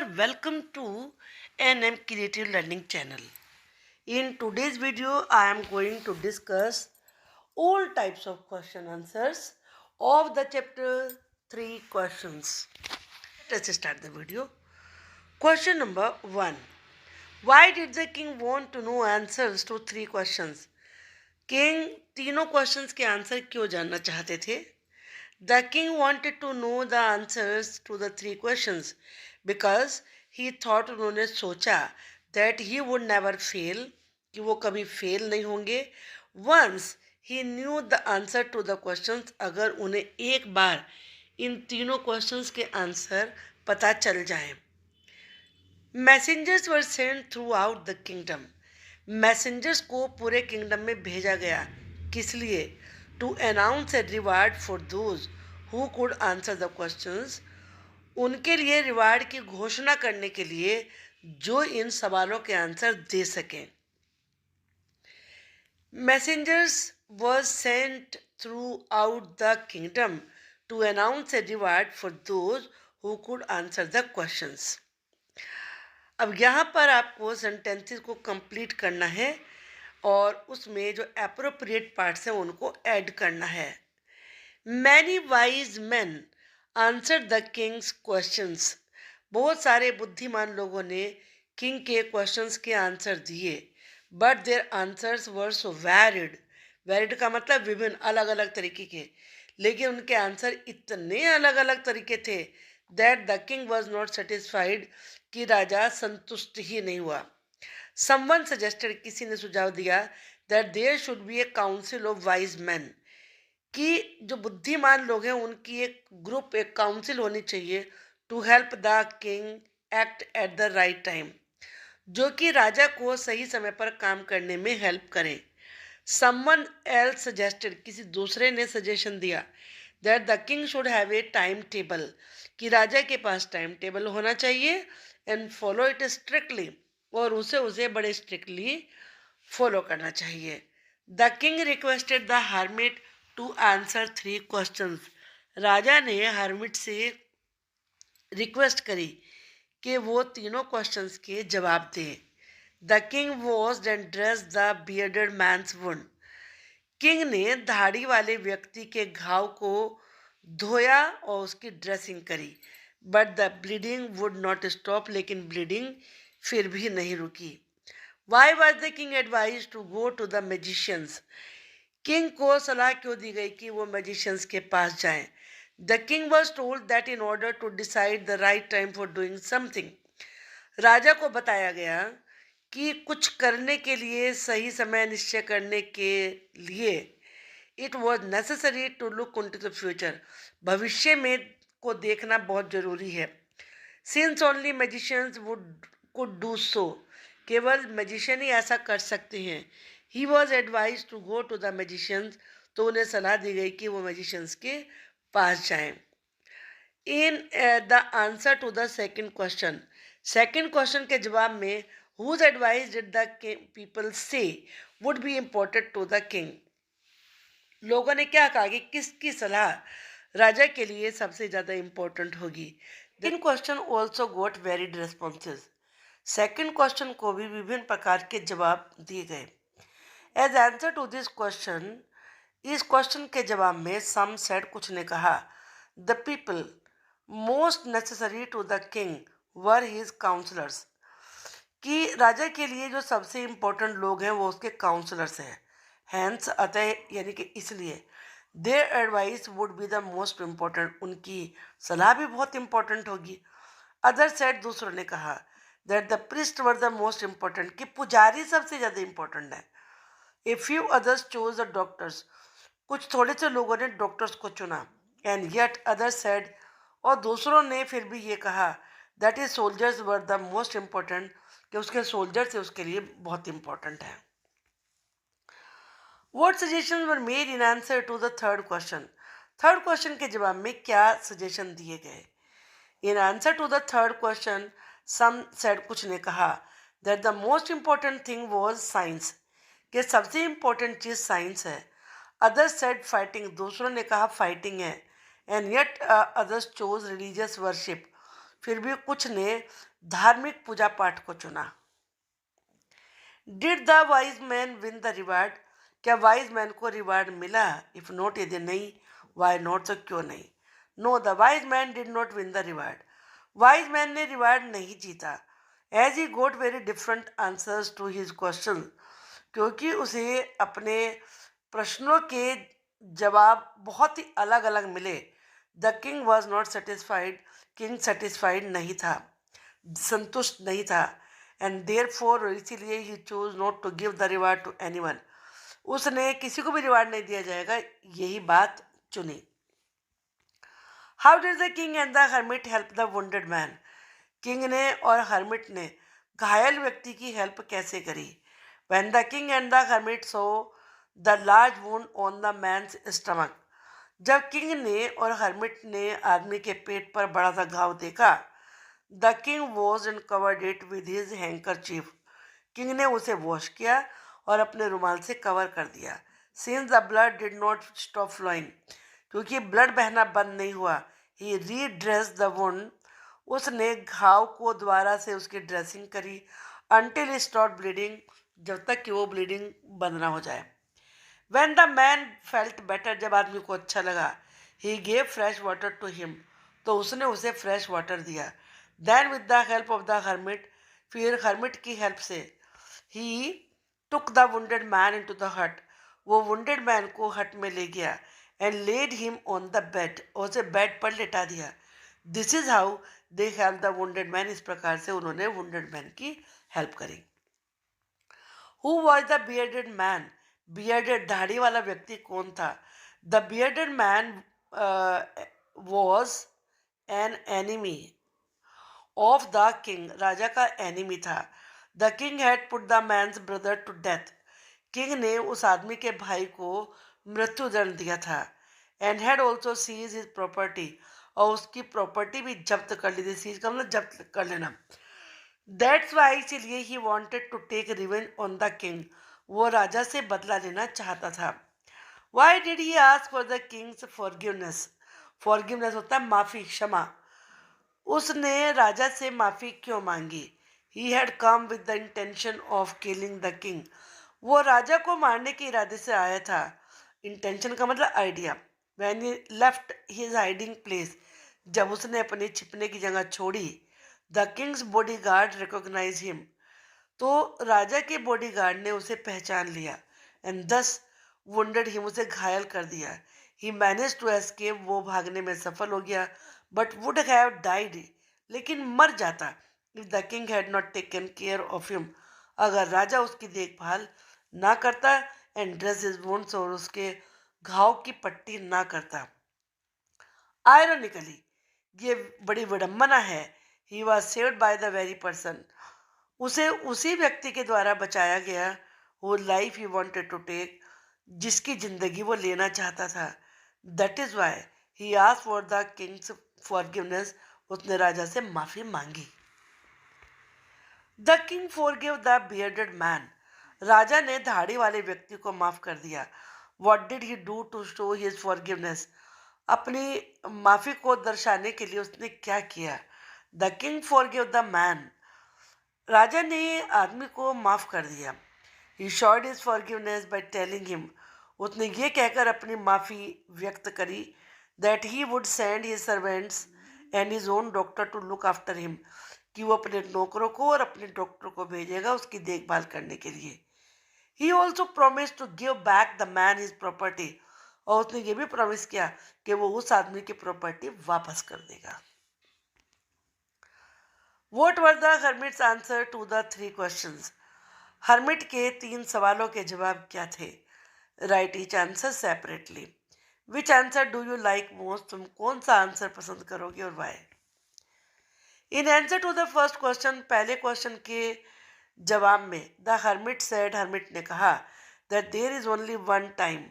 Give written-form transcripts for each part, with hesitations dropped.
are welcome to NM Creative Learning channel. In today's video, I am going to discuss all types of question answers of the chapter 3 questions. Let's start the video. Question number 1. Why did the king want to know answers to 3 questions? King तीनों questions के answer क्यों जानना चाहते थे? The king wanted to know the answers to the 3 questions because he thought उन्होंने सोचा that he would never fail कि वो कभी फेल नहीं होंगे once he knew the answer to the questions अगर उन्हें एक बार इन तीनों questions के आंसर पता चल जाए. Messengers were sent throughout the kingdom. Messengers को पूरे kingdom में भेजा गया. किस लिए? To announce a reward for those who could answer the questions. उनके लिए रिवार्ड की घोषणा करने के लिए जो इन सवालों के आंसर दे सकें. Messengers were sent throughout the kingdom to announce a reward for those who could answer the questions. अब यहाँ पर आपको सेंटेंसेस को कंप्लीट करना है और उसमें जो एप्रोप्रिएट पार्ट्स हैं उनको ऐड करना है. Many wise man answer the Kings questions. बहुत सारे बुद्धिमान लोगों ने किंग के क्वेश्चंस के आंसर दिए. But their answers were so varied. Varied का मतलब विभिन्न, अलग अलग तरीके के. लेकिन उनके आंसर इतने अलग अलग तरीके थे that the king was not satisfied कि राजा संतुष्ट ही नहीं हुआ. समवन सजेस्टेड, किसी ने सुझाव दिया that there should be a council of wise man, कि जो बुद्धिमान लोग हैं उनकी एक ग्रुप, एक काउंसिल होनी चाहिए to help the king act at the right time, जो कि राजा को सही समय पर काम करने में हेल्प करें. समवन एल्स सजेस्टेड, किसी दूसरे ने सजेशन दिया that the king should have a time table, कि राजा के पास टाइम टेबल होना चाहिए एंड फॉलो इट स्ट्रिक्टली, और उसे बड़े स्ट्रिक्टली फॉलो करना चाहिए. The king requested the hermit to answer 3 questions. राजा ने हर्मिट से रिक्वेस्ट करी कि वो तीनों क्वेश्चंस के जवाब दे. The king washed and dressed the bearded man's wound. King ने दाढ़ी वाले व्यक्ति के घाव को धोया और उसकी ड्रेसिंग करी. But the bleeding would not stop, लेकिन ब्लीडिंग फिर भी नहीं रुकी. Why was the king advise to go to the magicians. King को सलाह क्यों दी गई कि वो मैजिशियंस के पास जाएं. The king was told that in order to decide the right time for doing something. राजा को बताया गया कि कुछ करने के लिए सही समय निश्चय करने के लिए it was necessary to look into the future, भविष्य में को देखना बहुत जरूरी है. Since only magicians could do so, केवल मैजिशियन ही ऐसा कर सकते हैं. He was advise to go to the magicians, तो उन्हें सलाह दी गई कि वो मैजिशियंस के पास जाएं. In the answer to the second question के जवाब में whose advice did the people say would be important to the king. लोगों ने क्या कहा कि किसकी सलाह राजा के लिए सबसे ज़्यादा इम्पोर्टेंट होगी. Then question also got varied responses. Second question को भी विभिन्न प्रकार के जवाब दिए गए. As answer to this question, इस क्वेश्चन के जवाब में सम सेड, कुछ ने कहा the people most necessary to the king were his counsellors, कि राजा के लिए जो सबसे इम्पोर्टेंट लोग हैं वो उसके काउंसलर्स हैं. हैंस, अतः, यानी कि इसलिए their advice would be the most important, उनकी सलाह भी बहुत इम्पोर्टेंट होगी. अदर सेड, दूसरों ने कहा that the priest were the most important, कि पुजारी सबसे ज़्यादा इम्पोर्टेंट है. A few others chose the doctors, कुछ थोड़े से लोगों ने डॉक्टर्स को चुना. एंड येट अदर सेड, और दूसरों ने फिर भी ये कहा that is soldiers were the most important, कि उसके सोल्जर्स उसके लिए बहुत इम्पोर्टेंट है. What suggestions were made in answer to the third question? Third question के जवाब में क्या सजेशन दिए गए. In answer to the third question, some said, कुछ ने कहा that the most important thing was science, कि सबसे important चीज़ साइंस है. Others said fighting, दूसरों ने कहा फाइटिंग है. And yet others chose religious worship, फिर भी कुछ ने धार्मिक पूजा पाठ को चुना। Did the wise man win the reward? क्या वाइज मैन को रिवार्ड मिला? इफ नॉट, यदि नहीं, वाई नॉट, तो क्यों नहीं? No, the wise man did not win the reward. Wise man ने रिवार्ड नहीं जीता। As he got very different answers to his question, क्योंकि उसे अपने प्रश्नों के जवाब बहुत ही अलग अलग मिले। The king was not satisfied. King satisfied नहीं था, संतुष्ट नहीं था। एंड देयर फोर, इसीलिए he choose not to give the reward to anyone. उसने किसी को भी रिवार्ड नहीं दिया जाएगा, यही बात चुनी। How did the king and the hermit help the wounded man? King ने और हर्मिट ने घायल व्यक्ति की हेल्प कैसे करी? When the king and the hermit saw the large wound on the man's stomach, जब किंग ने और हर्मिट ने आदमी के पेट पर बड़ा सा घाव देखा, the king wash and covered it with his handkerchief, king ने उसे वॉश किया और अपने रुमाल से कवर कर दिया। Since the blood did not stop flowing, क्योंकि ब्लड बहना बंद नहीं हुआ, ही रीड्रेस द वुंड, उसने घाव को दोबारा से उसकी ड्रेसिंग करी। अनटिल स्टॉप ब्लीडिंग, जब तक कि वो ब्लीडिंग बंद ना हो जाए। When the man felt better, जब आदमी को अच्छा लगा, he gave fresh water to him, तो उसने उसे फ्रेश वाटर दिया। Then with the help of the hermit, फिर hermit की हेल्प से, he took the wounded man into the hut, वो wounded man को हट में ले गया, and laid him on the bed, और उसे बेड पर लिटा दिया। This is how they help the wounded man, इस प्रकार से उन्होंने wounded man की हेल्प करी। Who was the bearded man? Bearded दाढ़ी वाला व्यक्ति कौन था? The bearded man was an enemy of the king, राजा का एनिमी था। The king had put the man's brother to death, king ने उस आदमी के भाई को मृत्युदंड दिया था। And had also seize his property, और उसकी प्रॉपर्टी भी जब्त कर ली थी। सीज का मतलब जब्त कर लेना। दैट्स वाई, इसीलिए he wanted to take revenge on the king, वो राजा से बदला लेना चाहता था। Why did he ask for the king's forgiveness? Forgiveness होता है माफी, क्षमा। उसने राजा से माफी क्यों मांगी? He had come with the intention of killing the king, वो राजा को मारने के इरादे से आया था। इंटेंशन का मतलब idea. When he left his hiding place, जब उसने अपने छिपने की जगह छोड़ी, the king's body guard recognise him, तो राजा के बॉडीगार्ड ने उसे पहचान लिया। एंड दस वुंडेड हिम, उसे घायल कर दिया। ही मैनेज टू एस्केप, वो भागने में सफल हो गया। बट वुड हैव डाइड, लेकिन मर जाता। If the king had not taken care of him, अगर राजा उसकी देखभाल ना करता, एंड ड्रेस हिज वुंड्स, और उसके घाव की पट्टी ना करता। आयरनिकली, ये बड़ी विडंबना है, he was saved by the very person, उसे उसी व्यक्ति के द्वारा बचाया गया, वो life he wanted to take, जिसकी जिंदगी वो लेना चाहता था। That is why he asked for the king's forgiveness, उसने राजा से माफी मांगी। The king forgive the bearded man, राजा ने दाढ़ी वाले व्यक्ति को माफ कर दिया। What did he do to show his forgiveness, अपनी माफी को दर्शाने के लिए उसने क्या किया? The king forgive the man, राजा ने आदमी को माफ कर दिया। He showed his forgiveness by telling him, उसने ये कहकर अपनी माफी व्यक्त करी, that he would send his servants and his own doctor to look after him, कि वो अपने नौकरों को और अपने डॉक्टर को भेजेगा उसकी देखभाल करने के लिए। He also promise to give back the man his property, और उसने ये भी प्रॉमिस किया कि वो उस आदमी की प्रॉपर्टी वापस कर देगा। What were the hermit's answer to the three questions? Hermit के 3 सवालों के जवाब क्या थे? Write each answer separately. Which answer do you like most, तुम कौन सा आंसर पसंद करोगे और why? In answer to the first question, पहले क्वेश्चन के जवाब में, द हर्मिट सेड, हर्मिट ने कहा, that there is only one time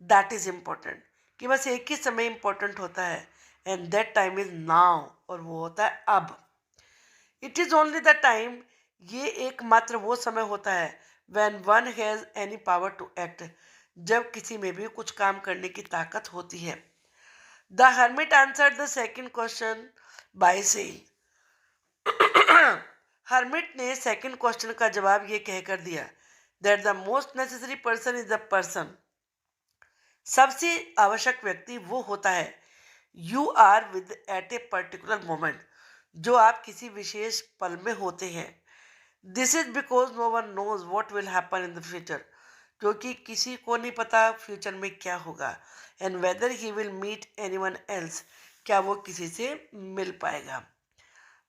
that is important, कि बस एक ही समय इम्पोर्टेंट होता है, and that time is now, और वो होता है अब। It is only the time, ये एकमात्र वो समय होता है, when one has any power to act, जब किसी में भी कुछ काम करने की ताकत होती है। The hermit answered the second question by saying, hermit ने सेकंड क्वेश्चन का जवाब ये कहकर दिया that the most necessary person is the person, सबसे आवश्यक व्यक्ति वो होता है you are with at a particular moment, जो आप किसी विशेष पल में होते हैं। This is because no one knows what will happen in the future, क्योंकि किसी को नहीं पता फ्यूचर में क्या होगा, and whether he will meet any one else, क्या वो किसी से मिल पाएगा।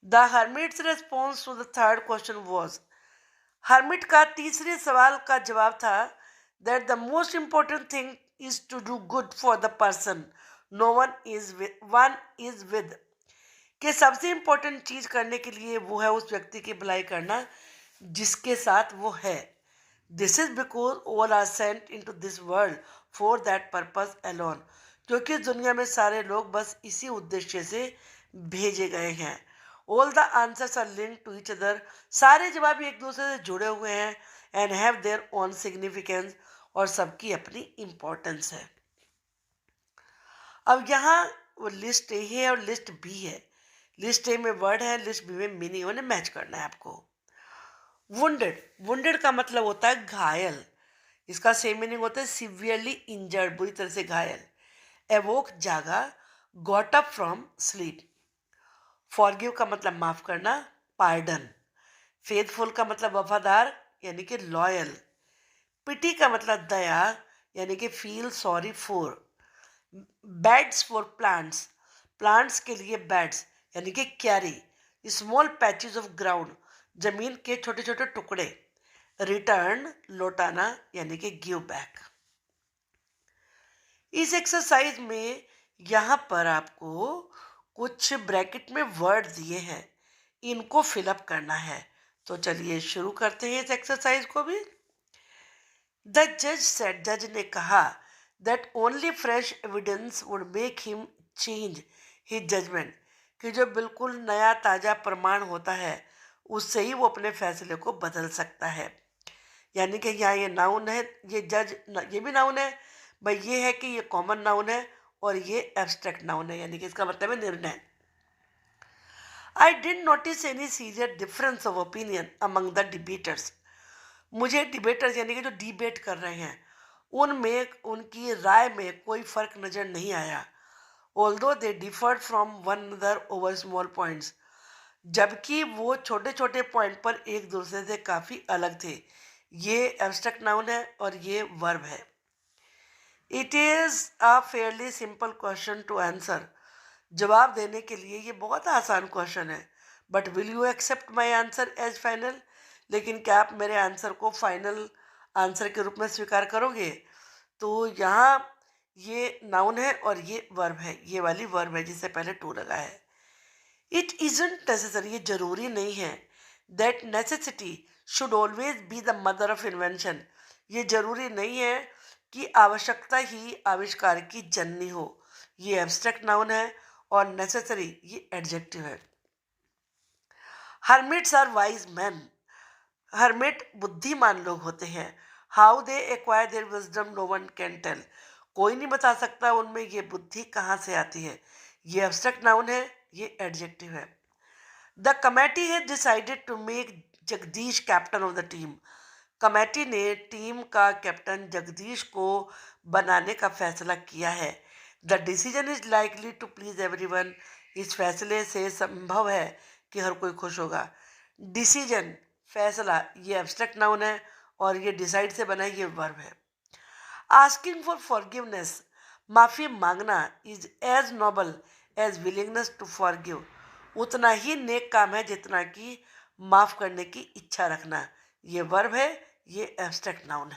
The hermit's response to the third question was, hermit का तीसरे सवाल का जवाब था that the most important thing is to do good for the person no one is with, कि सबसे इंपॉर्टेंट चीज करने के लिए वो है उस व्यक्ति की भलाई करना जिसके साथ वो है। This is because all are sent into this world for that purpose alone, क्योंकि इस दुनिया में सारे लोग बस इसी उद्देश्य से भेजे गए हैं। All the answers are link to each other, सारे जवाब एक दूसरे से जुड़े हुए हैं, and have their own significance, और सबकी अपनी इंपॉर्टेंस है। अब यहाँ वो लिस्ट ए है और लिस्ट बी है। लिस्ट ए में वर्ड है, लिस्ट बी में मीनिंग, उन्हें मैच करना है आपको। वुंडेड, वुंडेड का मतलब होता है घायल, इसका सेम मीनिंग होता है सिवियरली इंजर्ड, बुरी तरह से घायल। एवोक, जागा। Got up from sleep. Forgive का मतलब माफ करना, पार्डन। फेथफुल का मतलब वफादार यानी कि लॉयल। पिटी का मतलब दया यानी कि feel sorry for. Beds for plants, plants के लिए बेड्स यानी कि क्यारी। स्मॉल पैचेस ऑफ ग्राउंड, जमीन के छोटे छोटे टुकड़े। रिटर्न, लौटाना यानी कि गिव बैक। इस एक्सरसाइज में यहाँ पर आपको कुछ ब्रैकेट में वर्ड दिए हैं, इनको फिलअप करना है। तो चलिए शुरू करते हैं इस एक्सरसाइज को भी। द जज सेड, जज ने कहा that only fresh evidence would make him change his judgement, कि जो बिल्कुल नया ताज़ा प्रमाण होता है उससे ही वो अपने फैसले को बदल सकता है। यानी कि यहाँ ये नाउन है, ये जज ये भी नाउन है भाई, ये है कि ये कॉमन नाउन है और ये एब्स्ट्रैक्ट नाउन है, यानी कि इसका मतलब है निर्णय। I didn't notice any serious difference of opinion among the debtors, मुझे डिबेटर्स यानी कि जो डिबेट कर रहे हैं उनमें उनकी राय में कोई फर्क नज़र नहीं आया। Although they deferred from one another over small points, जबकि वो छोटे छोटे पॉइंट पर एक दूसरे से काफ़ी अलग थे। ये एब्स्ट्रैक्ट नाउन है और ये वर्ब है। It is a fairly simple question to answer, जवाब देने के लिए ये बहुत आसान क्वेश्चन है। But will you accept my answer as final, लेकिन क्या आप मेरे आंसर को फाइनल आंसर के रूप में स्वीकार करोगे। तो यहाँ ये नाउन है और ये वर्ब है, ये वाली वर्ब है जिससे पहले टू लगा है। इट इजंट नेसेसरी, ये जरूरी नहीं है। That necessity should always be the mother of invention, ये जरूरी नहीं है कि आवश्यकता ही आविष्कार की जननी हो। ये एब्स्ट्रैक्ट नाउन है और नेसेसरी ये एडजेक्टिव है। Hermits are wise man, hermit बुद्धिमान लोग होते हैं। How they acquire their wisdom no one can tell, कोई नहीं बता सकता उनमें ये बुद्धि कहाँ से आती है। ये एब्स्ट्रैक्ट नाउन है, ये एडजेक्टिव है। The committee has decided to make Jagdish captain of the team, committee ने टीम का कैप्टन जगदीश को बनाने का फैसला किया है। The decision is likely to please everyone, इस फैसले से संभव है कि हर कोई खुश होगा। डिसीजन फैसला ये एब्स्ट्रैक्ट नाउन है और ये डिसाइड से बना ये वर्ब है। आस्किंग फॉर फॉरगिवनेस, माफ़ी मांगना is as noble as willingness to forgive, उतना ही नेक काम है जितना कि माफ़ करने की इच्छा रखना। ये वर्ब है, ये एब्स्ट्रैक्ट नाउन है।